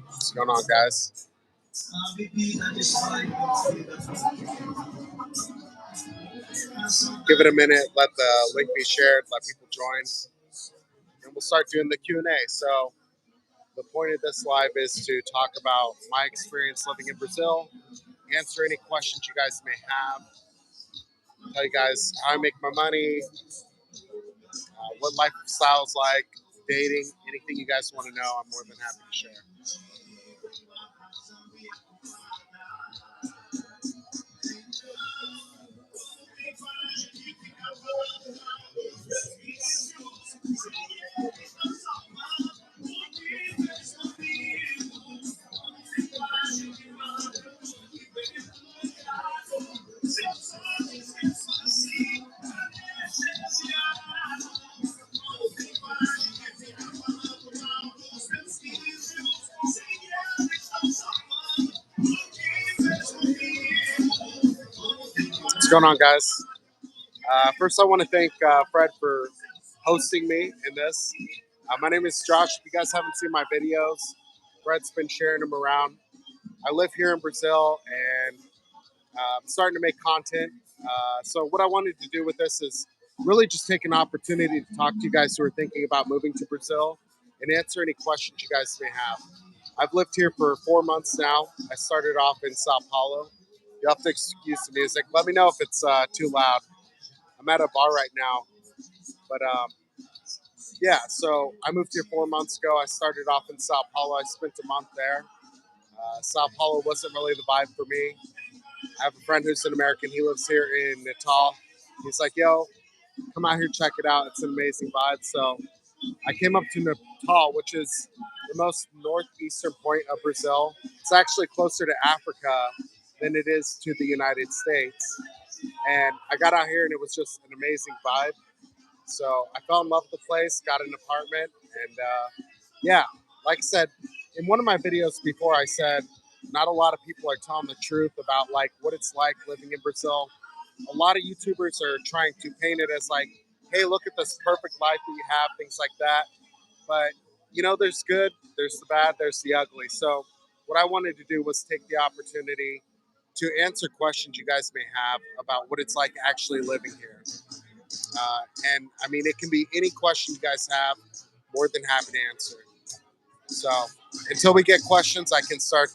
What's going on, guys? Give it a minute. Let the link be shared. Let people join, and we'll start doing the Q&A. So the point of this live is to talk about my experience living in Brazil, answer any questions you guys may have, tell you guys how I make my money, what lifestyle's like, dating, anything you guys want to know. I'm more than happy to share. What's going on, guys? First, I want to thank Fred for hosting me in this. My name is Josh. If you guys haven't seen my videos, Fred's been sharing them around. I live here in Brazil, and I'm starting to make content. So what I wanted to do with this is really just take an opportunity to talk to you guys who are thinking about moving to Brazil and answer any questions you guys may have. I've lived here for 4 months now. I started off in Sao Paulo. You have to excuse the music. Let me know if it's too loud. I'm at a bar right now, but yeah. So I moved here 4 months ago. I started off in Sao Paulo. I spent a month there. Sao Paulo wasn't really the vibe for me. I have a friend who's an American. He lives here in Natal. He's like, yo, come out here, check it out. It's an amazing vibe. So I came up to Natal, which is the most northeastern point of Brazil. It's actually closer to Africa than it is to the United States. And I got out here and it was just an amazing vibe. So I fell in love with the place, got an apartment, and yeah, like I said, in one of my videos before, I said not a lot of people are telling the truth about like what it's like living in Brazil. A lot of YouTubers are trying to paint it as like, hey, look at this perfect life that you have, things like that. But you know, there's good, there's the bad, there's the ugly. So what I wanted to do was take the opportunity to answer questions you guys may have about what it's like actually living here. And I mean, it can be any question you guys have, more than happy to answer. So until we get questions, I can start.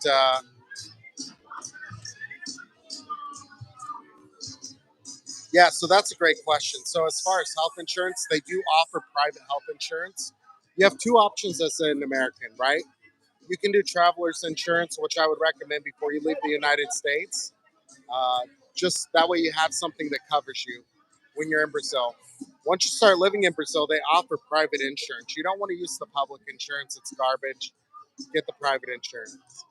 Yeah, so that's a great question. So as far as health insurance, they do offer private health insurance. You have two options as an American, right? You can do traveler's insurance, which I would recommend before you leave the United States. Uh, just that way you have something that covers you when you're in Brazil. Once you start living in Brazil, they offer private insurance. You don't want to use the public insurance; it's garbage. Get the private insurance.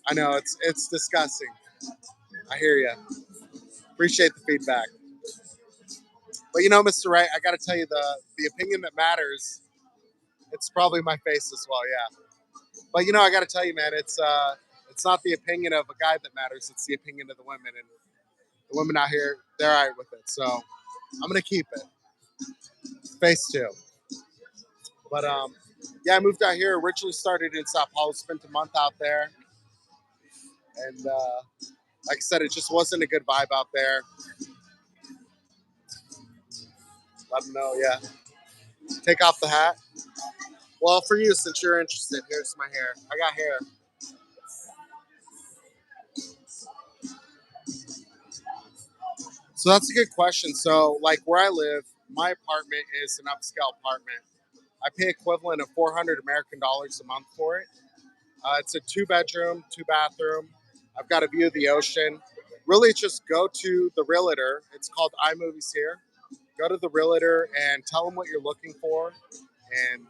I know it's disgusting. I hear you. Appreciate the feedback. But you know, Mr. Wright, I got to tell you the opinion that matters. It's probably my face as well. Yeah. But you know, I got to tell you, man, it's not the opinion of a guy that matters. It's the opinion of the women, and the women out here, they're all right with it. So I'm gonna keep it. Face two. But yeah, I moved out here. Originally started in Sao Paulo. Spent a month out there, and like I said, it just wasn't a good vibe out there. Let them know. Yeah. Take off the hat. Well, for you, since you're interested, here's my hair. I got hair. So that's a good question. So, like where I live, my apartment is an upscale apartment. I pay equivalent of 400 American dollars a month for it. It's a two-bedroom, two-bathroom. I've got a view of the ocean. Really, just go to the realtor. It's called iMovies here. Go to the realtor and tell them what you're looking for, and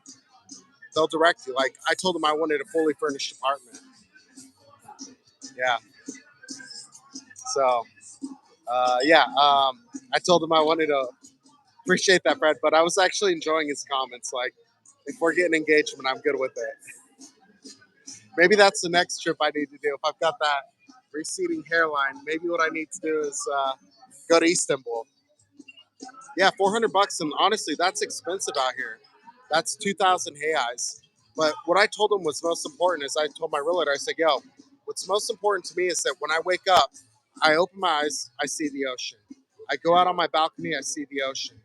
they'll direct you. Like I told them I wanted a fully furnished apartment. Yeah. So yeah, I told him I wanted to appreciate that, Fred, but I was actually enjoying his comments. Like, if we're getting engagement, I'm good with it. Maybe that's the next trip I need to do. If I've got that receding hairline, maybe what I need to do is go to Istanbul. Yeah, 400 bucks, and honestly, that's expensive out here. That's 2,000 reais. But what I told him was most important is I told my realtor, I said, yo, what's most important to me is that when I wake up, I open my eyes, I see the ocean. I go out on my balcony, I see the ocean.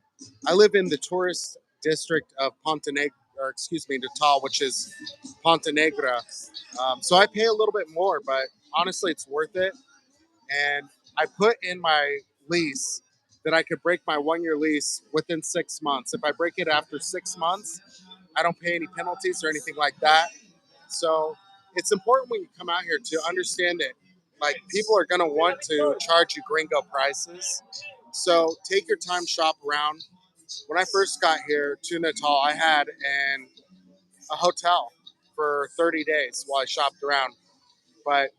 I live in the tourist district of Ponte Negra, or excuse me, Natal, which is Ponte Negra. So I pay a little bit more, but honestly, it's worth it. And I put in my lease that I could break my 1 year lease within 6 months. If I break it after 6 months, I don't pay any penalties or anything like that. So it's important when you come out here to understand that like people are gonna want to charge you gringo prices. So take your time, shop around. When I first got here to Natal, I had a hotel for 30 days while I shopped around. But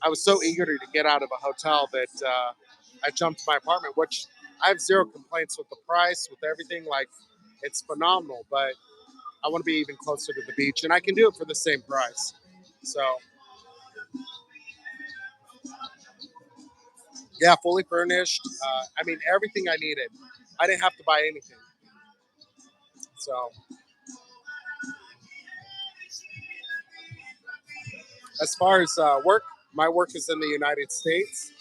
I was so eager to get out of a hotel that I jumped to my apartment, which I have zero complaints with the price, with everything. Like, it's phenomenal, but I want to be even closer to the beach, and I can do it for the same price. So, yeah, fully furnished. I mean, everything I needed. I didn't have to buy anything. So, as far as work, my work is in the United States.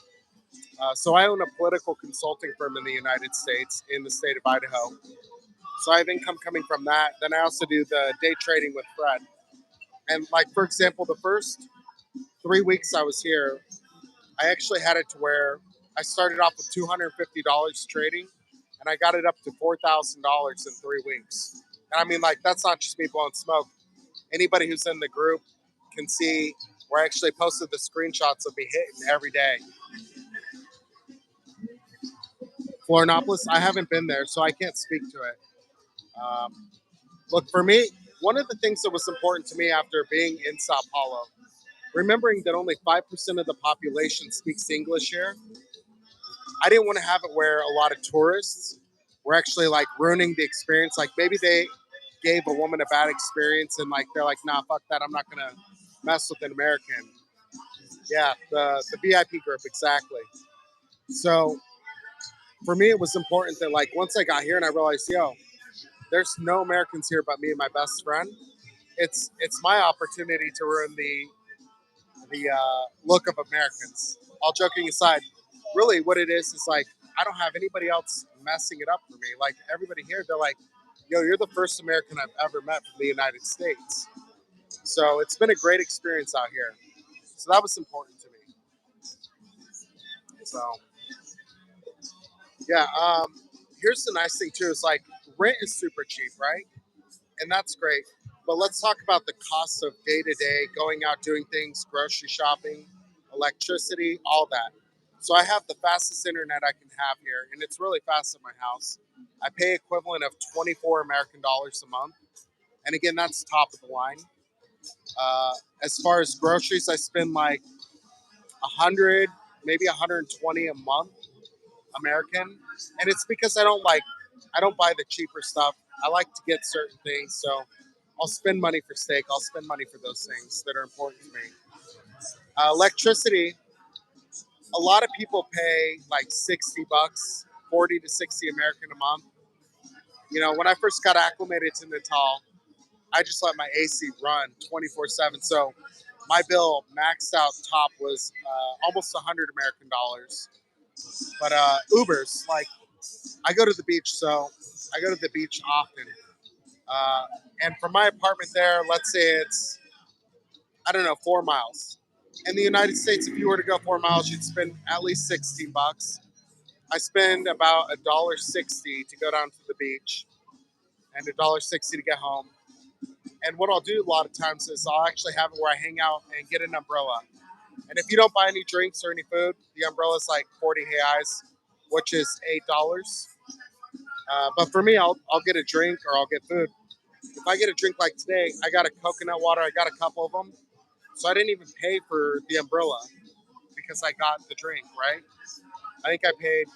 So, I own a political consulting firm in the United States, in the state of Idaho. So I have income coming from that. Then I also do the day trading with Fred. And like for example, the first 3 weeks I was here, I actually had it to where I started off with $250 trading, and I got it up to $4,000 in 3 weeks. And I mean, like that's not just me blowing smoke. Anybody who's in the group can see where I actually posted the screenshots of me hitting every day. Florianopolis, I haven't been there, so I can't speak to it. Um, Look, for me, one of the things that was important to me after being in Sao Paulo, remembering that only 5% of the population speaks English here, I didn't want to have it where a lot of tourists were actually like ruining the experience. Like maybe they gave a woman a bad experience and like they're like, nah, fuck that. I'm not going to mess with an American. Yeah, the VIP group, exactly. So for me, it was important that like once I got here and I realized, yo, there's no Americans here but me and my best friend. It's my opportunity to ruin the look of Americans. All joking aside, really what it is like I don't have anybody else messing it up for me. Like everybody here, they're like, "Yo, you're the first American I've ever met from the United States." So it's been a great experience out here. So that was important to me. So yeah, here's the nice thing too is like rent is super cheap, right? And that's great. But let's talk about the costs of day to day, going out doing things, grocery shopping, electricity, all that. So I have the fastest internet I can have here, and it's really fast at my house. I pay equivalent of 24 American dollars a month, and again, that's top of the line. Uh, as far as groceries, I spend like 100, maybe 120 a month American, and it's because I don't buy the cheaper stuff. I like to get certain things, so I'll spend money for steak. I'll spend money for those things that are important to me. Electricity, a lot of people pay like 60 bucks, 40 to 60 American a month. You know, when I first got acclimated to Natal, I just let my AC run 24/7. So my bill maxed out top was almost 100 American dollars. But Ubers, like I go to the beach, so I go to the beach often. Uh, and from my apartment there, let's say it's, I don't know, 4 miles. In the United States, if you were to go 4 miles, you'd spend at least 16 bucks. I spend about $1.60 to go down to the beach and $1.60 to get home. And what I'll do a lot of times is I'll actually have it where I hang out and get an umbrella. And if you don't buy any drinks or any food, the umbrella is like 40 reais, which is $8. But for me, I'll get a drink or I'll get food. If I get a drink like today, I got a coconut water. I got a couple of them, so I didn't even pay for the umbrella because I got the drink. Right? I think I paid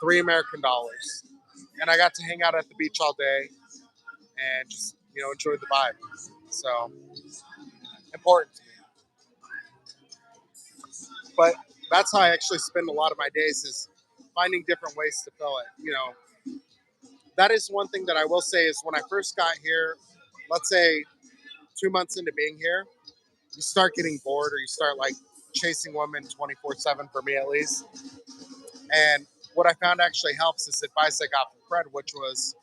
$3 American, and I got to hang out at the beach all day and just enjoy the vibe. So important to me. But that's how I actually spend a lot of my days is finding different ways to fill it. that is one thing that I will say is when I first got here, let's say 2 months into being here, you start getting bored or you start like chasing women 24/7 for me at least. And what I found actually helps is advice I got from Fred, which was,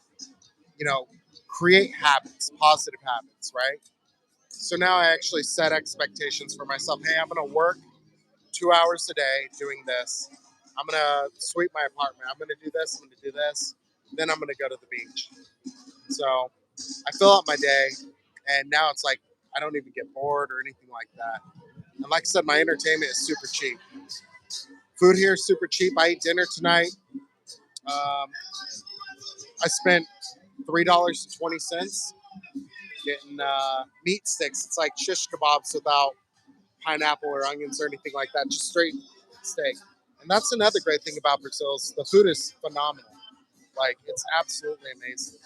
you know, create habits, positive habits, right? So now I actually set expectations for myself. Hey, I'm going to work 2 hours a day doing this. I'm going to sweep my apartment. I'm going to do this. I'm going to do this. Then I'm going to go to the beach. So I fill out my day, and now it's like I don't even get bored or anything like that. And like I said, my entertainment is super cheap. Food here is super cheap. I ate dinner tonight. Um, I spent $3.20 getting meat sticks. It's like shish kebabs without pineapple or onions or anything like that, just straight steak. And that's another great thing about Brazil is the food is phenomenal. Like it's absolutely amazing.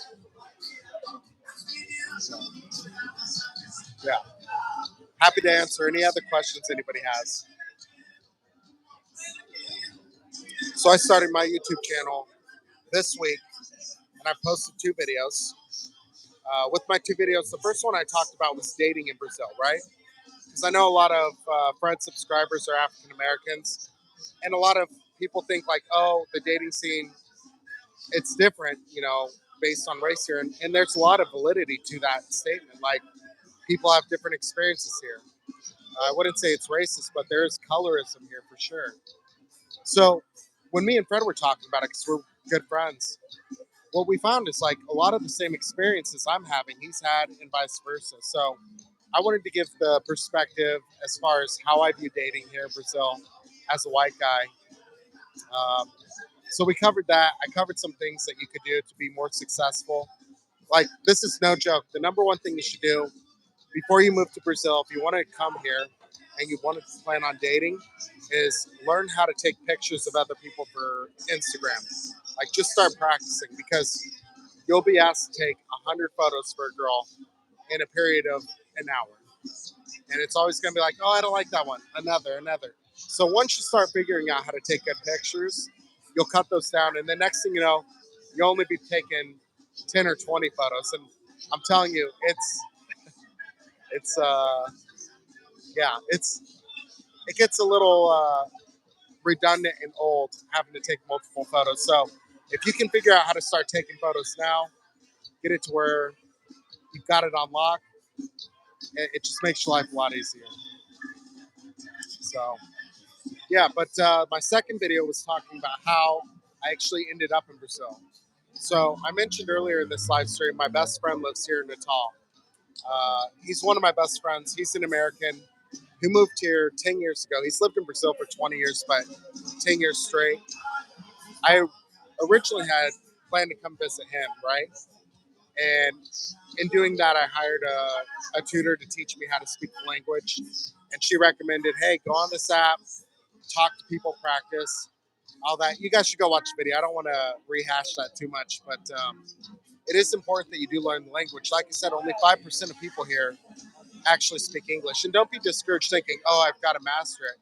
So yeah, happy to answer any other questions anybody has. So I started my YouTube channel this week, and I posted 2 videos. With my 2 videos, the first one I talked about was dating in Brazil, right? Because I know a lot of Fred subscribers are African Americans, and a lot of people think like, oh, the dating scene, it's different, based on race here, and there's a lot of validity to that statement. Like people have different experiences here. I wouldn't say it's racist, but there is colorism here for sure. So when me and Fred were talking about it, because we're good friends, what we found is like a lot of the same experiences I'm having, he's had, and vice versa. So I wanted to give the perspective as far as how I view dating here in Brazil as a white guy. Um, so we covered that. I covered some things that you could do to be more successful. Like this is no joke. The number one thing you should do before you move to Brazil, if you want to come here and you want to plan on dating, is learn how to take pictures of other people for Instagram. Like just start practicing because you'll be asked to take 100 photos for a girl in a period of an hour. And it's always going to be like, oh, I don't like that one. Another. So once you start figuring out how to take good pictures, you'll cut those down. And the next thing you know, you'll only be taking 10 or 20 photos. And I'm telling you, it's, yeah, it gets a little redundant and old having to take multiple photos. So if you can figure out how to start taking photos now, get it to where you've got it on lock, it just makes your life a lot easier. So yeah, but my second video was talking about how I actually ended up in Brazil. So I mentioned earlier in this live stream, my best friend lives here in Natal. He's one of my best friends. He's an American who moved here 10 years ago. He's lived in Brazil for 20 years, but 10 years straight. I originally had planned to come visit him, right? And in doing that, I hired a tutor to teach me how to speak the language. And she recommended, hey, go on this app, talk to people, practice, all that. You guys should go watch the video. I don't want to rehash that too much, but it is important that you do learn the language. Like I said, only 5% of people here actually speak English. And don't be discouraged thinking, oh, I've got to master it.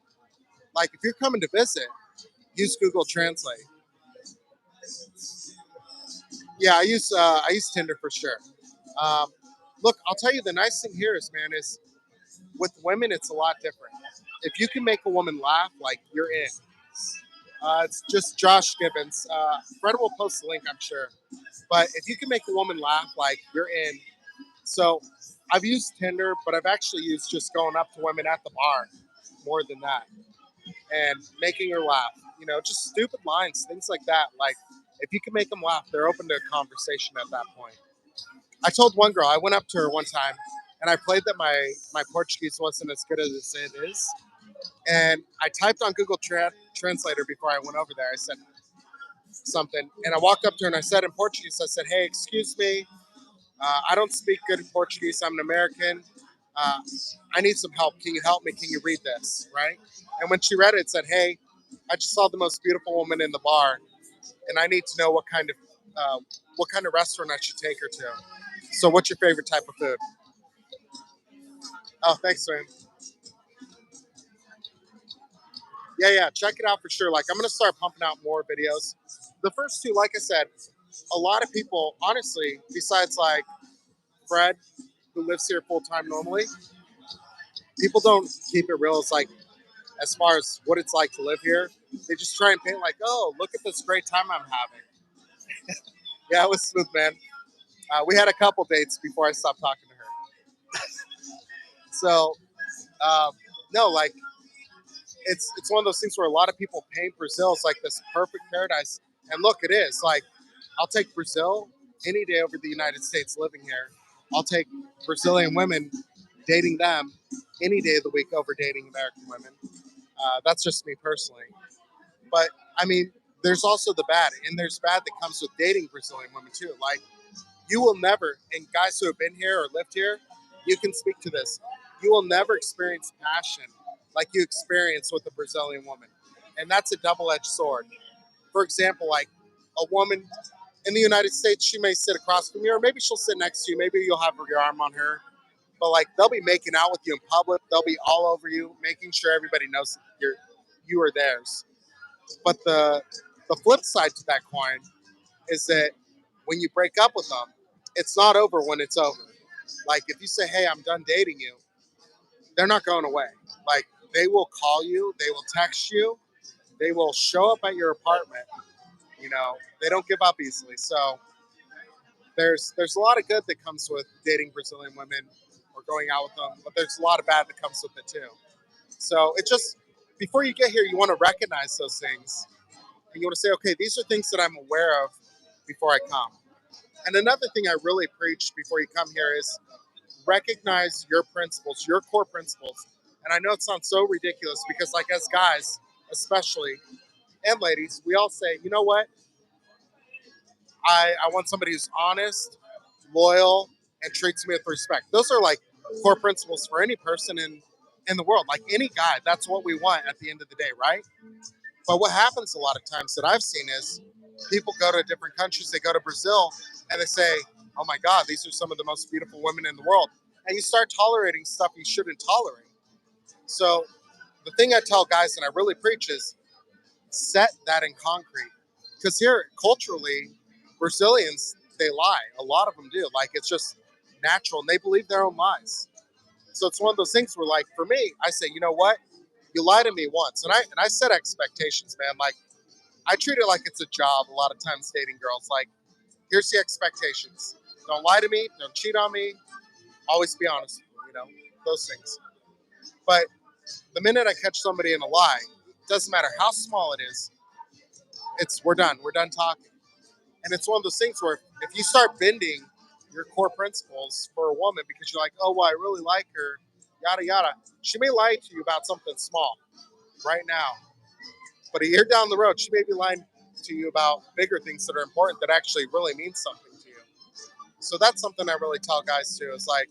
Like if you're coming to visit, use Google Translate. Yeah, I use Tinder for sure. Um, look, I'll tell you the nice thing here is, man, is with women it's a lot different. If you can make a woman laugh, like you're in. It's just Josh Gibbons. Fred will post the link, I'm sure. But if you can make a woman laugh, like you're in. So I've used Tinder, but I've actually used just going up to women at the bar more than that and making her laugh. Just stupid lines, things like that. Like if you can make them laugh, they're open to a conversation at that point. I told one girl, I went up to her one time and I played that my Portuguese wasn't as good as it is. And I typed on Google Translator before I went over there. I said something and I walked up to her and I said in Portuguese, I said, hey, excuse me. I don't speak good Portuguese. I'm an American. Uh, I need some help. Can you help me? Can you read this? Right? And when she read it, it said, hey, I just saw the most beautiful woman in the bar and I need to know what kind of restaurant I should take her to. So what's your favorite type of food? Oh, thanks, man. Yeah, check it out for sure. Like I'm gonna start pumping out more videos. The first two, like I said, a lot of people, honestly, besides like Fred, who lives here full time normally, people don't keep it real. It's like as far as what it's like to live here, they just try and paint like, oh, look at this great time I'm having. Yeah, it was smooth, man. We had a couple dates before I stopped talking to her. So um, no, like it's one of those things where a lot of people paint Brazil as like this perfect paradise, and look, it is. Like I'll take Brazil any day over the United States living here. I'll take Brazilian women dating them any day of the week over dating American women. That's just me personally. But I mean, there's also the bad, and there's bad that comes with dating Brazilian women too. Like you will never, and guys who have been here or lived here, you can speak to this. You will never experience passion like you experience with a Brazilian woman, and that's a double-edged sword. For example, like a woman in the United States, she may sit across from you, or maybe she'll sit next to you. Maybe you'll have your arm on her, but like they'll be making out with you in public. They'll be all over you, making sure everybody knows that you are theirs. But the flip side to that coin is that when you break up with them, it's not over when it's over. Like if you say, "Hey, I'm done dating you," they're not going away. Like they will call you, they will text you, they will show up at your apartment. You know, they don't give up easily. So there's a lot of good that comes with dating Brazilian women or going out with them, but there's a lot of bad that comes with it too. So it just before you get here, you want to recognize those things, and you want to say, okay, these are things that I'm aware of before I come. And another thing I really preach before you come here is recognize your principles, your core principles. And I know it sounds so ridiculous because, like, as guys, especially, and ladies, we all say, you know what? I want somebody who's honest, loyal, and treats me with respect. Those are like core principles for any person in the world, like any guy. That's what we want at the end of the day, right? But what happens a lot of times that I've seen is people go to different countries, they go to Brazil, and they say, oh my God, these are some of the most beautiful women in the world. And you start tolerating stuff you shouldn't tolerate. So the thing I tell guys and I really preach is set that in concrete. Because here, culturally, Brazilians, they lie. A lot of them do. Like it's just natural and they believe their own lies. So it's one of those things where, like, for me, I say, you know what? You lie to me once. And I set expectations, man. Like I treat it like it's a job a lot of times dating girls. Like, here's the expectations. Don't lie to me. Don't cheat on me. Always be honest with me, you know, those things. But the minute I catch somebody in a lie, doesn't matter how small it is, it's we're done. We're done talking. And it's one of those things where if you start bending your core principles for a woman because you're like, oh, well, I really like her, yada, yada, she may lie to you about something small right now. But a year down the road, she may be lying to you about bigger things that are important that actually really mean something to you. So that's something I really tell guys too is like,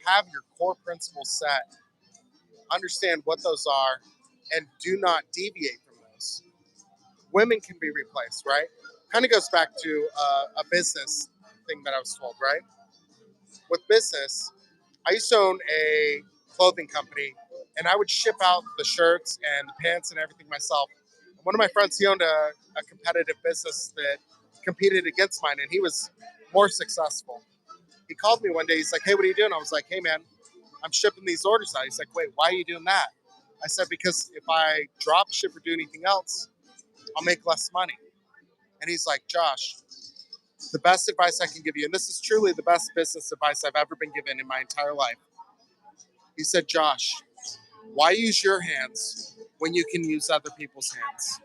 have your core principles set, understand what those are, and do not deviate from those. Women can be replaced, right? Kind of goes back to a business thing that I was told, right? With business, I used to own a clothing company and I would ship out the shirts and the pants and everything myself. One of my friends, he owned a competitive business that competed against mine and he was more successful. He called me one day. He's like, hey, what are you doing? I was like, hey, man, I'm shipping these orders out. He's like, wait, why are you doing that? I said, because if I drop ship or do anything else, I'll make less money. And he's like, Josh, the best advice I can give you, and this is truly the best business advice I've ever been given in my entire life. He said, Josh, why use your hands when you can use other people's hands?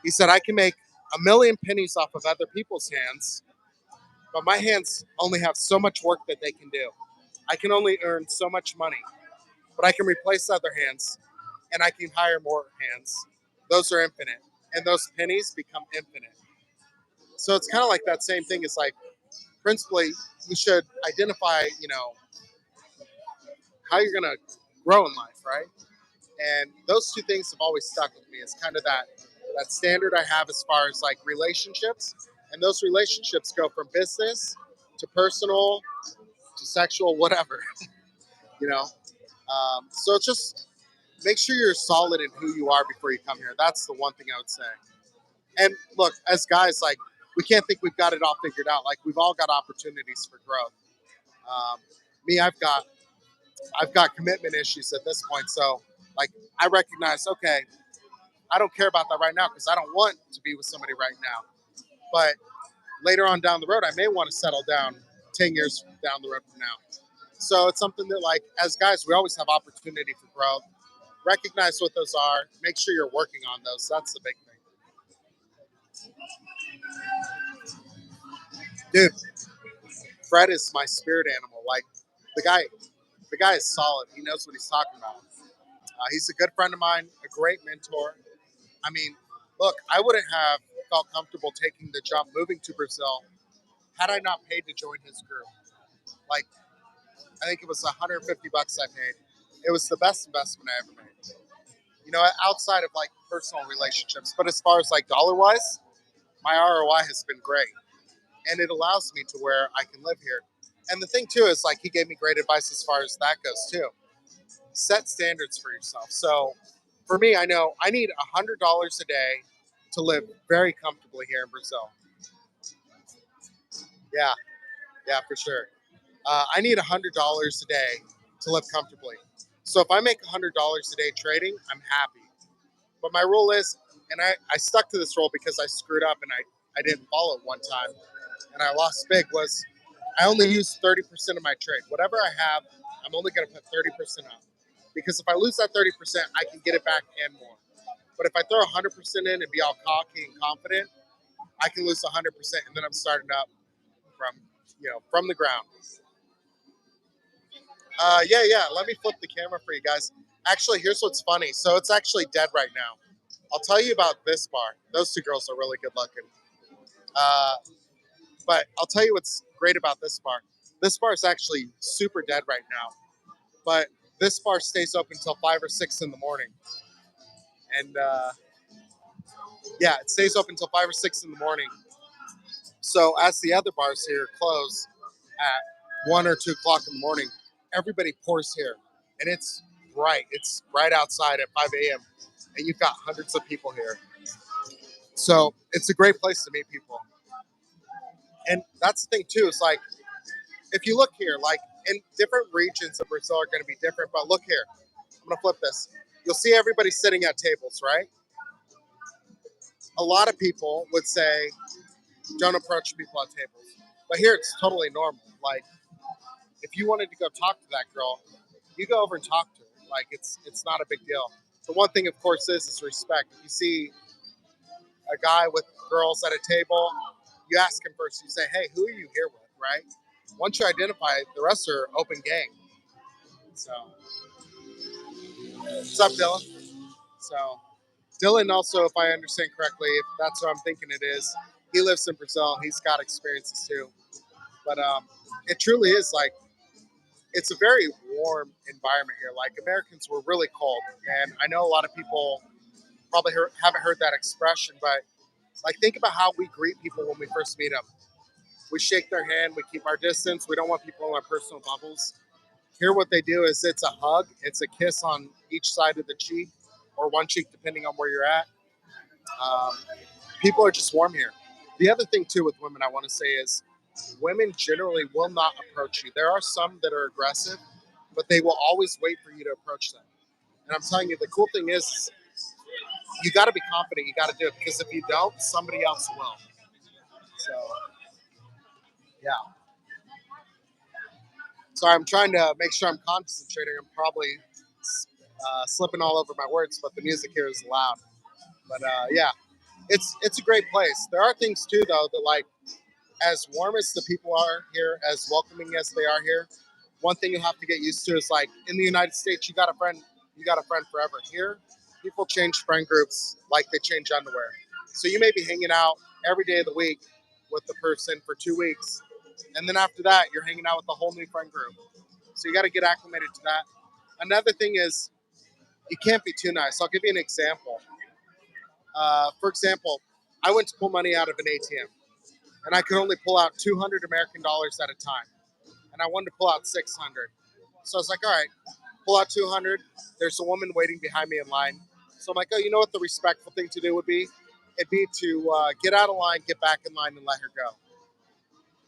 He said, I can make a million pennies off of other people's hands, but my hands only have so much work that they can do. I can only earn so much money, but I can replace other hands and I can hire more hands. Those are infinite, and those pennies become infinite. So it's kind of like that same thing. It's like, principally, you should identify, you know, how you're going to grow in life, right? And those two things have always stuck with me. It's kind of that standard I have as far as like relationships, and those relationships go from business to personal to sexual, whatever, you know. So it's just make sure you're solid in who you are before you come here. That's the one thing I would say. And look, as guys, like we can't think we've got it all figured out. Like we've all got opportunities for growth. Um, me, I've got commitment issues at this point. So like I recognize, okay, I don't care about that right now because I don't want to be with somebody right now. But later on down the road, I may want to settle down 10 years down the road from now. So it's something that, like, as guys, we always have opportunity for growth. Recognize what those are. Make sure you're working on those. That's the big thing, dude. Fred is my spirit animal. Like the guy, the guy is solid. He knows what he's talking about. He's a good friend of mine, a great mentor. I mean, look, I wouldn't have felt comfortable taking the jump, moving to Brazil, had I not paid to join his group. Like, I think it was 150 bucks I paid. It was the best investment I ever made. You know, outside of like personal relationships, but as far as like dollar wise, my ROI has been great, and it allows me to where I can live here. And the thing too is like he gave me great advice as far as that goes too. Set standards for yourself. So for me, I know I need $100 a day to live very comfortably here in Brazil. Yeah, yeah, for sure. I need $100 a day to live comfortably. So if I make $100 a day trading, I'm happy. But my rule is, and I stuck to this rule because I screwed up and I didn't follow it one time and I lost big, was I only use 30% of my trade. Whatever I have, I'm only going to put 30% up. Because if I lose that 30%, I can get it back and more. But if I throw 100% in and be all cocky and confident, I can lose 100% and then I'm starting up from, from the ground. Yeah, yeah. Let me flip the camera for you guys. Actually, here's what's funny. So it's actually dead right now. I'll tell you about this bar. Those two girls are really good looking. Uh, but I'll tell you what's great about this bar. This bar is actually super dead right now. But this bar stays open until 5 or 6 in the morning. And yeah, it stays open until 5 or 6 in the morning. So as the other bars here close at 1 or 2 o'clock in the morning, everybody pours here, and it's bright. It's right outside at 5 a.m. and you've got hundreds of people here. So it's a great place to meet people. And that's the thing too. It's like if you look here, like in different regions of Brazil are going to be different. But look here, I'm going to flip this. You'll see everybody sitting at tables, right? A lot of people would say, don't approach people at tables. But here it's totally normal. Like if you wanted to go talk to that girl, you go over and talk to her. Like it's not a big deal. The one thing, of course, is respect. If you see a guy with girls at a table, you ask him first. You say, "Hey, who are you here with?" Right? Once you identify, the rest are open gang. So, what's up, Dylan? So, Dylan also, if I understand correctly, if that's what I'm thinking it is, he lives in Brazil. He's got experiences too. But it truly is like it's a very warm environment here. Like Americans were really cold, and I know a lot of people probably haven't heard that expression, but like think about how we greet people when we first meet them. We shake their hand, we keep our distance, we don't want people in our personal bubbles. Here, what they do is it's a hug, it's a kiss on each side of the cheek or one cheek, depending on where you're at. Um, People are just warm here. The other thing, too, with women, I want to say is women generally will not approach you. There are some that are aggressive, but they will always wait for you to approach them. And I'm telling you, the cool thing is you got to be confident. You got to do it because if you don't, somebody else will. So, yeah. Sorry, I'm trying to make sure I'm concentrating. I'm probably slipping all over my words, but the music here is loud. But yeah, it's a great place. There are things too, though, that like as warm as the people are here, as welcoming as they are here, one thing you have to get used to is like in the United States, you got a friend forever. Here, people change friend groups like they change underwear. So you may be hanging out every day of the week with the person for 2 weeks, and then after that, you're hanging out with a whole new friend group. So you got to get acclimated to that. Another thing is you can't be too nice. I'll give you an example. For example, I went to pull money out of an ATM, and I could only pull out 200 American dollars at a time, and I wanted to pull out 600. So I was like, all right, pull out 200. There's a woman waiting behind me in line. So I'm like, oh, you know what the respectful thing to do would be? it'd be to get out of line, get back in line, and let her go.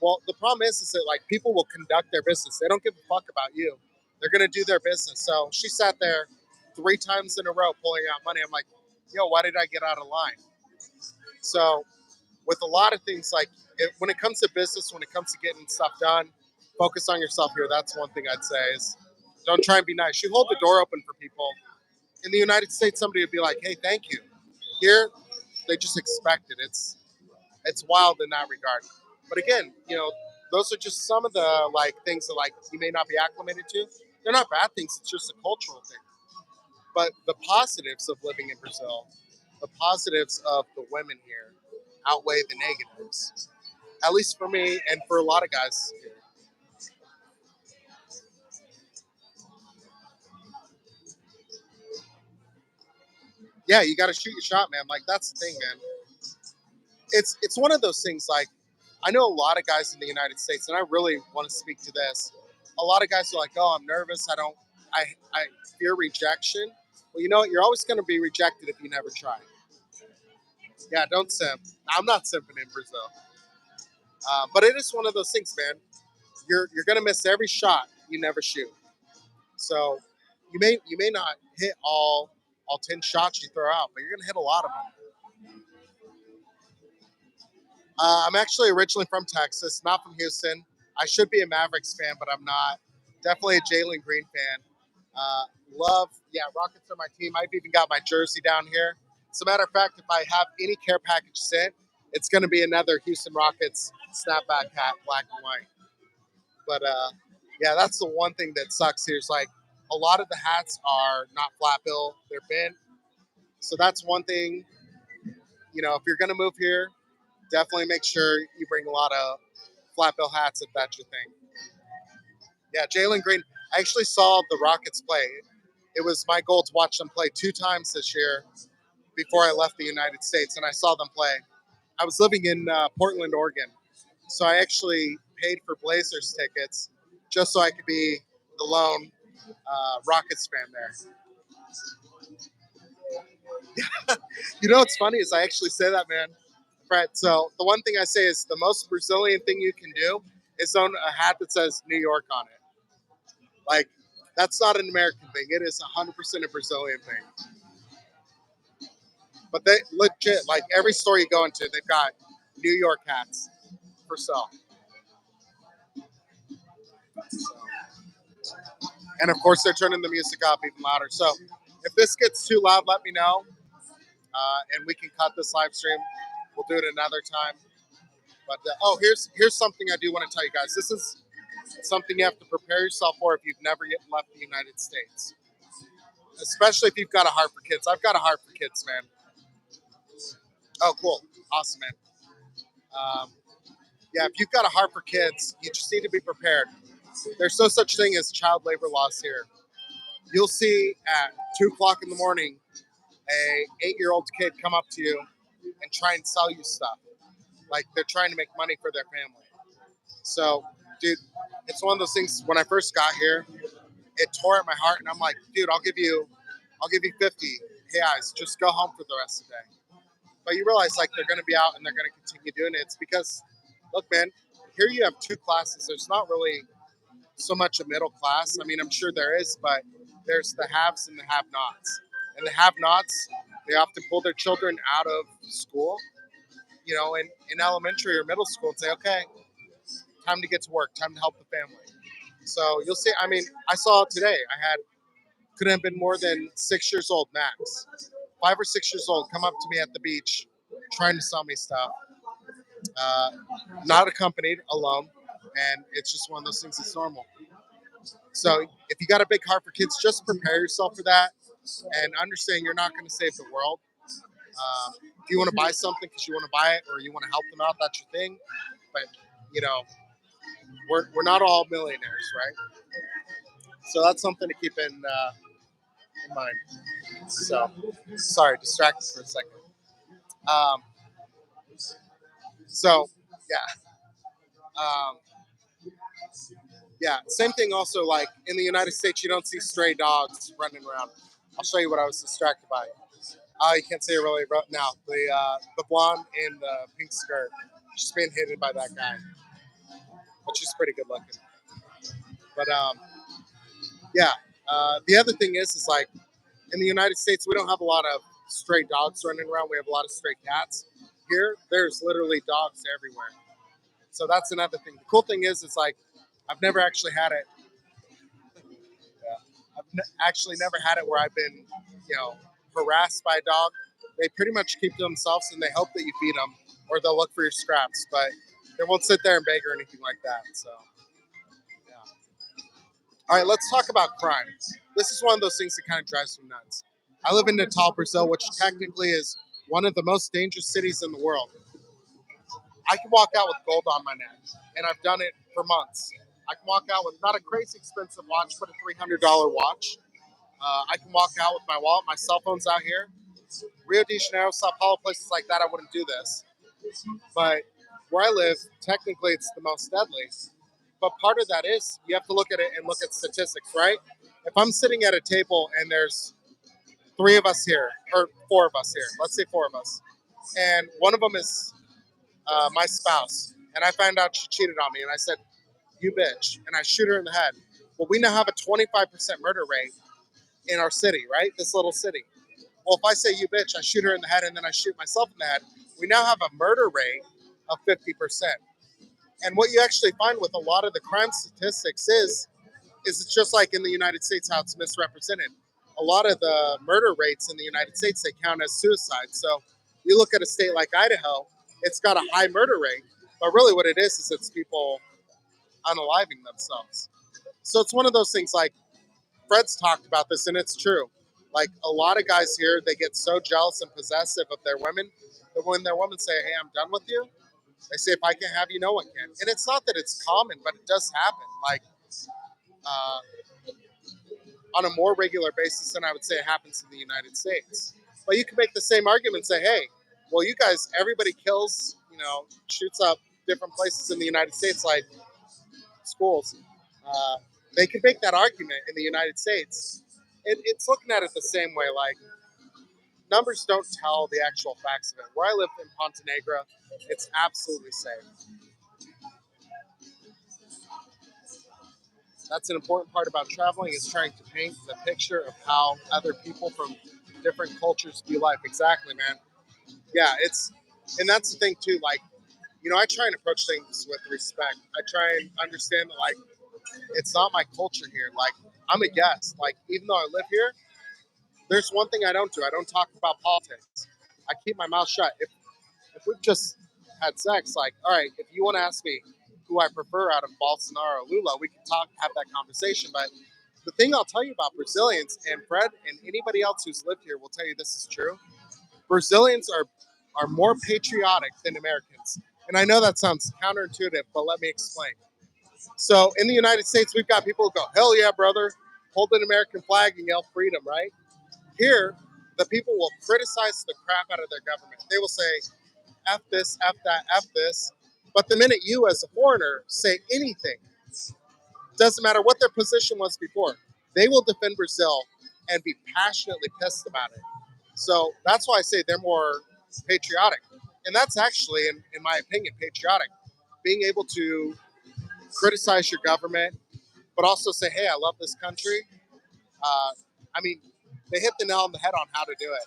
Well, the problem is that like people will conduct their business. They don't give a fuck about you. They're gonna do their business. So she sat there 3 times in a row pulling out money. I'm like, yo, why did I get out of line? So with a lot of things, like when it comes to business, when it comes to getting stuff done, focus on yourself here. That's one thing I'd say is don't try and be nice. You hold the door open for people. In the United States, somebody would be like, hey, thank you. Here, they just expect it. It's wild in that regard. But again, those are just some of the like things that like you may not be acclimated to. They're not bad things. It's just a cultural thing. But the positives of living in Brazil, the positives of the women here, outweigh the negatives. At least for me and for a lot of guys. Yeah, you got to shoot your shot, man. Like that's the thing, man. It's one of those things. Like I know a lot of guys in the United States, and I really want to speak to this. A lot of guys are like, "Oh, I'm nervous. I fear rejection." Well, you know what? You're always going to be rejected if you never try. Yeah, don't simp. I'm not simping in Brazil, but it is one of those things, man. You're going to miss every shot you never shoot. So you may not hit all 10 shots you throw out, but you're going to hit a lot of them. I'm actually originally from Texas, not from Houston. I should be a Mavericks fan, but I'm not. Definitely a Jalen Green fan. Yeah, Rockets are my team. I've even got my jersey down here. As a matter of fact, if I have any care package sent, it's going to be another Houston Rockets snapback hat, black and white. But yeah, that's the one thing that sucks here. Is like a lot of the hats are not flat bill; they're bent. So that's one thing. If you're going to move here, definitely make sure you bring a lot of flat bill hats if that's your thing. Yeah, Jalen Green. I actually saw the Rockets play. It was my goal to watch them play 2 times this year before I left the United States, and I saw them play. I was living in Portland, Oregon, so I actually paid for Blazers tickets just so I could be the lone Rockets fan there. What's funny is I actually say that, man, Fred. So the one thing I say is the most Brazilian thing you can do is own a hat that says New York on it. Like that's not an American thing. It is 100% a Brazilian thing. But they legit, like every store you go into, they've got New York hats for sale. So, and of course, they're turning the music up even louder. So if this gets too loud, let me know, and we can cut this live stream. We'll do it another time. But oh, here's something I do want to tell you guys. This is something you have to prepare yourself for if you've never yet left the United States, especially if you've got a heart for kids. I've got a heart for kids, man. Oh, cool, awesome, man. Um, yeah, if you've got a heart for kids, you just need to be prepared. There's no such thing as child labor laws here. You'll see at 2 o'clock in the morning a 8-year-old kid come up to you and try and sell you stuff. Like they're trying to make money for their family. So, dude, it's one of those things. When I first got here, it tore at my heart, and I'm like, dude, I'll give you 50. Hey, guys, just go home for the rest of the day. But you realize like they're going to be out and they're going to continue doing it. It's because, look, man, here you have 2 classes. There's not really so much a middle class. I mean, I'm sure there is, but there's the haves and the have-nots. And the have-nots, they often pull their children out of school, in elementary or middle school and say, okay, time to get to work, time to help the family. So you'll see. I mean, I saw it today. I had couldn't have been more than 6 years old max, 5 or 6 years old, come up to me at the beach, trying to sell me stuff. Uh, Not accompanied, alone, and it's just one of those things that's normal. So if you got a big heart for kids, just prepare yourself for that and understand you're not going to save the world. If you want to buy something because you want to buy it or you want to help them out, that's your thing. But you know, we're not all millionaires, right? So that's something to keep in mind. So sorry, distracted for a second. Um, so yeah, yeah. Same thing. Also, like in the United States, you don't see stray dogs running around. I'll show you what I was distracted by. You can't say it really right now. The blonde in the pink skirt. She's being hated by that guy, but she's pretty good looking. But yeah. The other thing is like in the United States, we don't have a lot of stray dogs running around. We have a lot of stray cats. Here, there's literally dogs everywhere. So that's another thing. The cool thing is, it's like I've never actually had it. Actually never had it where I've been, you know, harassed by a dog. They pretty much keep to themselves and they hope that you feed them or they'll look for your scraps, but they won't sit there and beg or anything like that. So, yeah. All right, let's talk about crime. This is one of those things that kind of drives me nuts. I live in Natal, Brazil, which technically is one of the most dangerous cities in the world. I can walk out with gold on my neck, and I've done it for months. I can walk out with not a crazy expensive watch, but a $300 watch. I can walk out with my wallet. My cell phone's out here. Rio de Janeiro, Sao Paulo, places like that, I wouldn't do this. But where I live, technically, it's the most deadly. But part of that is you have to look at it and look at statistics, right? If I'm sitting at a table and there's three of us here, or four of us here, let's say four of us, and one of them is my spouse, and I found out she cheated on me, and I said, "You bitch," and I shoot her in the head. Well, we now have a 25% murder rate in our city, right? This little city. Well, if I say "you bitch," I shoot her in the head, and then I shoot myself in the head. We now have a murder rate of 50%. And what you actually find with a lot of the crime statistics is it's just like in the United States how it's misrepresented. A lot of the murder rates in the United States, they count as suicide. So you look at a state like Idaho, it's got a high murder rate, but really what it is it's people unaliving themselves. So it's one of those things like Fred's talked about this, and it's true. Like a lot of guys here, they get so jealous and possessive of their women that when their women say, "Hey, I'm done with you," they say, "If I can't have you, no one can." And it's not that it's common, but it does happen. Like uh, on a more regular basis than I would say it happens in the United States. But you can make the same argument and say, "Hey, well, you guys, everybody kills, shoots up different places in the United States, like schools." Uh, they could make that argument in the United States. It's looking at it the same way. Like numbers don't tell the actual facts of it. Where I live in Pontenegra, it's absolutely safe. That's an important part about traveling is trying to paint the picture of how other people from different cultures view life. Exactly, man. Yeah, and that's the thing too. Like, I try and approach things with respect. I try and understand that, like, it's not my culture here. Like, I'm a guest. Like, even though I live here, there's one thing I don't do. I don't talk about politics. I keep my mouth shut. If we've just had sex, like, all right, if you want to ask me who I prefer out of Bolsonaro or Lula, we can have that conversation. But the thing I'll tell you about Brazilians, and Fred and anybody else who's lived here will tell you this is true. Brazilians are more patriotic than Americans. And I know that sounds counterintuitive, but let me explain. So in the United States, we've got people who go, "Hell yeah, brother," hold an American flag and yell freedom, right? Here, the people will criticize the crap out of their government. They will say, "F this, F that, F this." But the minute you, as a foreigner, say anything, doesn't matter what their position was before, they will defend Brazil and be passionately pissed about it. So that's why I say they're more patriotic. And that's actually, in my opinion, patriotic. Being able to criticize your government, but also say, "Hey, I love this country." Uh, I mean, they hit the nail on the head on how to do it.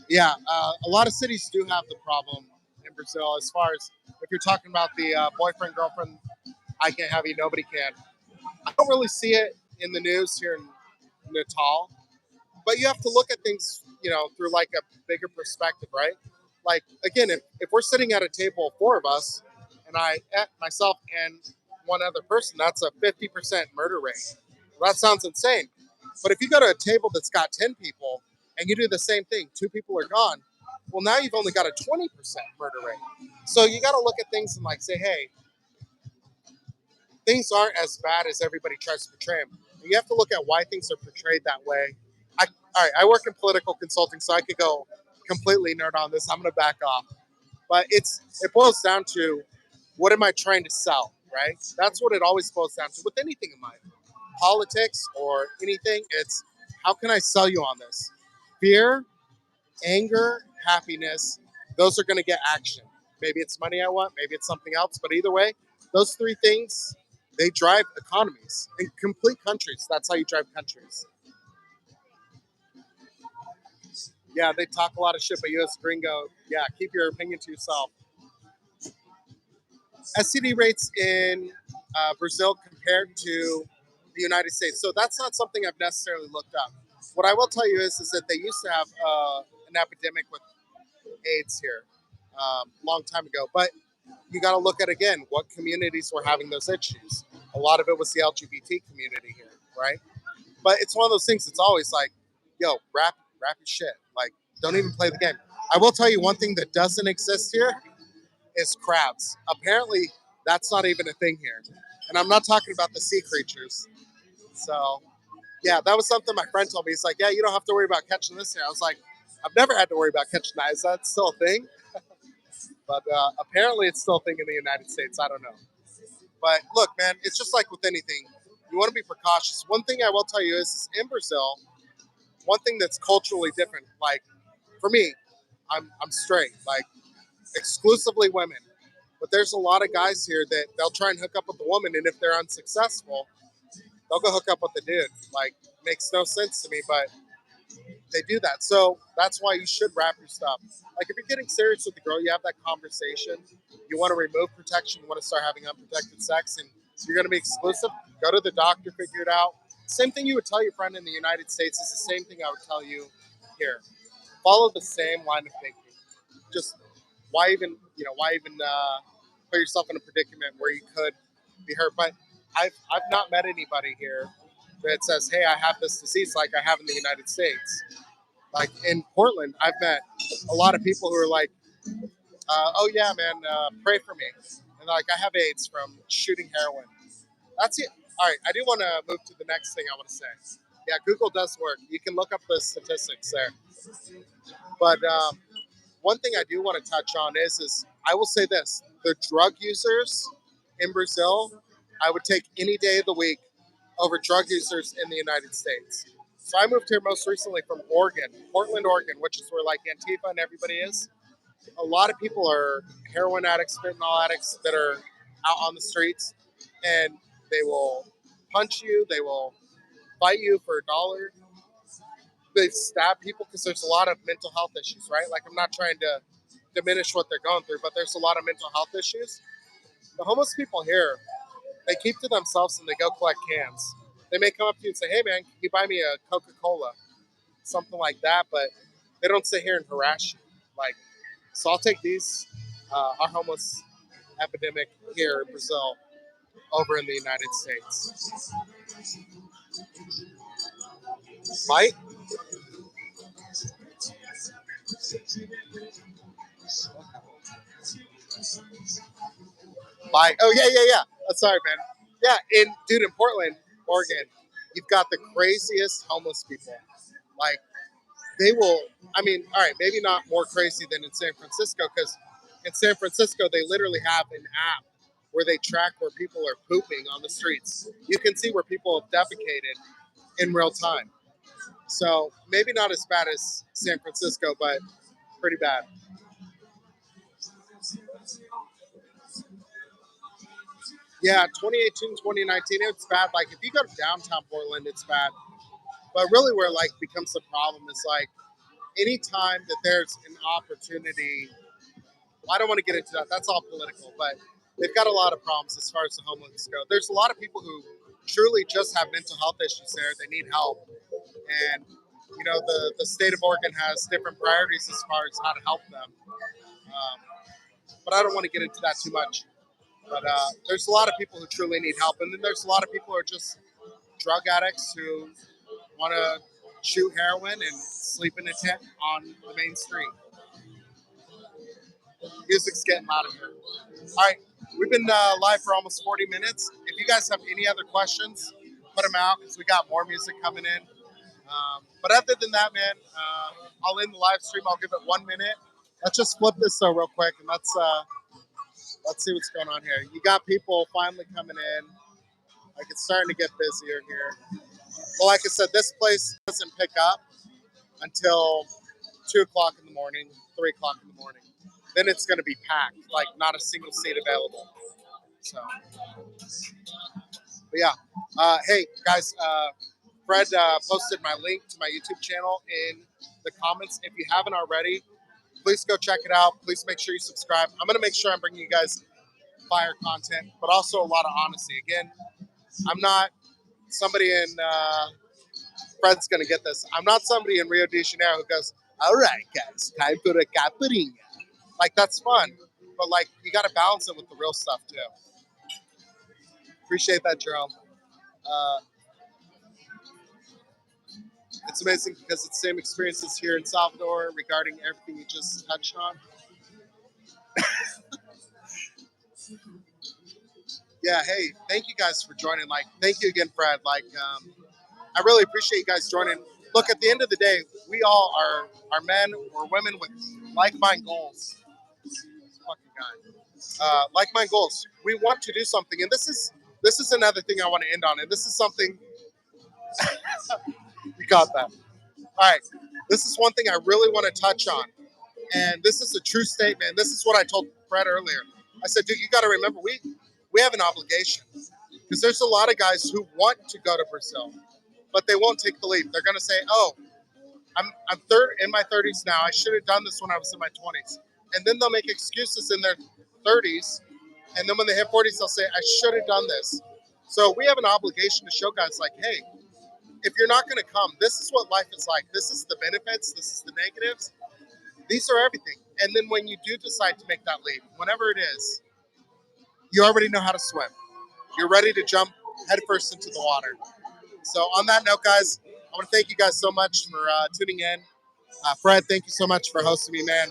Yeah, a lot of cities do have the problem in Brazil as far as if you're talking about the boyfriend, girlfriend, "I can't have you, nobody can." I don't really see it in the news here in Natal, but you have to look at things, through like a bigger perspective, right? Like again, if we're sitting at a table, four of us, and myself and one other person, that's a 50% murder rate. Well, that sounds insane, but if you go to a table that's got 10 people and you do the same thing, two people are gone. Well, now you've only got a 20% murder rate. So you got to look at things and like say, "Hey, things aren't as bad as everybody tries to portray them." And you have to look at why things are portrayed that way. All right, I work in political consulting, so I could go completely nerd on this. I'm going to back off, but it boils down to what am I trying to sell, right? That's what it always boils down to with anything in life. politics or anything. It's how can I sell you on this? Fear, anger, happiness, those are going to get action. Maybe it's money I want, maybe it's something else, but either way, those three things, they drive economies in complete countries. That's how you drive countries. Yeah, they talk a lot of shit, but US gringo, yeah, keep your opinion to yourself. STD rates in Brazil compared to the United States. So that's not something I've necessarily looked up. What I will tell you is that they used to have an epidemic with AIDS here a long time ago. But you got to look at again what communities were having those issues. A lot of it was the LGBT community here, right? But it's one of those things. It's always like, yo, rap your shit. Like, don't even play the game. I will tell you one thing that doesn't exist here is crabs. Apparently, that's not even a thing here. And I'm not talking about the sea creatures. So, yeah, that was something my friend told me. He's like, yeah, you don't have to worry about catching this here. I was like, I've never had to worry about catching that. Is that still a thing? But apparently, it's still a thing in the United States. I don't know. But look, man, it's just like with anything. You want to be precautious. One thing I will tell you is in Brazil, one thing that's culturally different. Like for me, I'm straight, like exclusively women. But there's a lot of guys here that they'll try and hook up with the woman, and if they're unsuccessful, they'll go hook up with the dude. Like makes no sense to me, but they do that. So that's why you should wrap your stuff. Like if you're getting serious with the girl, you have that conversation. You want to remove protection. You want to start having unprotected sex, and you're going to be exclusive. Go to the doctor, figure it out. Same thing you would tell your friend in the United States is the same thing I would tell you here. Follow the same line of thinking. Just why even put yourself in a predicament where you could be hurt? But I've not met anybody here that says, "Hey, I have this disease," like I have in the United States. Like in Portland, I've met a lot of people who are like, "Oh yeah, man, pray for me," and like I have AIDS from shooting heroin. That's it. All right, I do want to move to the next thing I want to say. Yeah, Google does work. You can look up the statistics there. But one thing I do want to touch on is I will say this: the drug users in Brazil, I would take any day of the week over drug users in the United States. So I moved here most recently from Oregon, Portland, Oregon, which is where like Antifa and everybody is. A lot of people are heroin addicts, fentanyl addicts that are out on the streets, and they will punch you, they will fight you for $1. They stab people because there's a lot of mental health issues, right? Like I'm not trying to diminish what they're going through, but there's a lot of mental health issues. The homeless people here, they keep to themselves and they go collect cans. They may come up to you and say, "Hey man, can you buy me a Coca-Cola?" Something like that, but they don't sit here and harass you. Like, so I'll take these, our homeless epidemic here in Brazil over in the United States. Bite? Bite. Oh yeah, yeah, yeah. Sorry, man. Yeah, in Portland, Oregon, you've got the craziest homeless people. Like they will. I mean, all right, maybe not more crazy than in San Francisco because in San Francisco they literally have an app where they track where people are pooping on the streets. You can see where people have defecated in real time. So maybe not as bad as San Francisco, but pretty bad. Yeah, 2018, 2019, it's bad. Like if you go to downtown Portland, it's bad. But really where like becomes the problem is like anytime that there's an opportunity, well, I don't want to get into that. That's all political, but they've got a lot of problems as far as the homeless go. There's a lot of people who truly just have mental health issues there. They need help. And the state of Oregon has different priorities as far as how to help them. But I don't want to get into that too much. But there's a lot of people who truly need help, and then there's a lot of people who are just drug addicts who want to shoot heroin and sleep in a tent on the main street. Music's getting loud in here. All right, we've been live for almost 40 minutes. If you guys have any other questions, put them out because we got more music coming in. But other than that, man, I'll end the live stream. I'll give it 1 minute. Let's just flip this though real quick, and let's see what's going on here. You got people finally coming in. Like it's starting to get busier here. But like I said, this place doesn't pick up until 2 o'clock in the morning, 3 o'clock in the morning. Then it's going to be packed, like not a single seat available. So, but yeah. Hey guys, Fred posted my link to my YouTube channel in the comments. If you haven't already, please go check it out. Please make sure you subscribe. I'm going to make sure I'm bringing you guys fire content, but also a lot of honesty. Again, I'm not somebody in, Fred's going to get this. I'm not somebody in Rio de Janeiro who goes, all right, guys, time for a caipirinha. Like, that's fun. But, like, you got to balance it with the real stuff, too. Appreciate that, Jerome. Uh, it's amazing because it's the same experiences here in Salvador regarding everything you just touched on. Yeah, hey, thank you guys for joining. Like, thank you again, Fred. Like, I really appreciate you guys joining. Look, at the end of the day, we all are men or women with like-minded goals. This fucking guy. Like-minded goals. We want to do something, and this is another thing I want to end on, and this is something you got that. All right, this is one thing I really want to touch on, and this is a true statement. This is what I told Fred earlier. I said, dude, you got to remember we have an obligation because there's a lot of guys who want to go to Brazil, but they won't take the leap. They're going to say, oh, I'm in my 30s now. I should have done this when I was in my 20s. And then they'll make excuses in their 30s. And then when they hit 40s, they'll say, I should have done this. So we have an obligation to show guys like, hey, if you're not going to come, this is what life is like. This is the benefits. This is the negatives. These are everything. And then when you do decide to make that leap, whenever it is, you already know how to swim. You're ready to jump headfirst into the water. So on that note, guys, I want to thank you guys so much for tuning in. Fred, thank you so much for hosting me, man.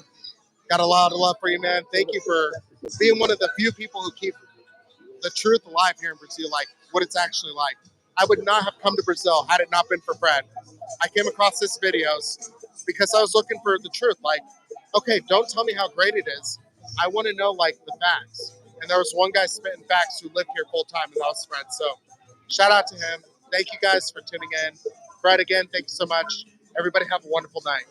Got a lot of love for you, man. Thank you for being one of the few people who keep the truth alive here in Brazil, like what it's actually like. I would not have come to Brazil had it not been for Fred. I came across his videos because I was looking for the truth. Like, okay, don't tell me how great it is. I want to know like the facts. And there was one guy spitting facts who lived here full time, and that was Fred. So shout out to him. Thank you guys for tuning in. Fred, again, thank you so much. Everybody have a wonderful night.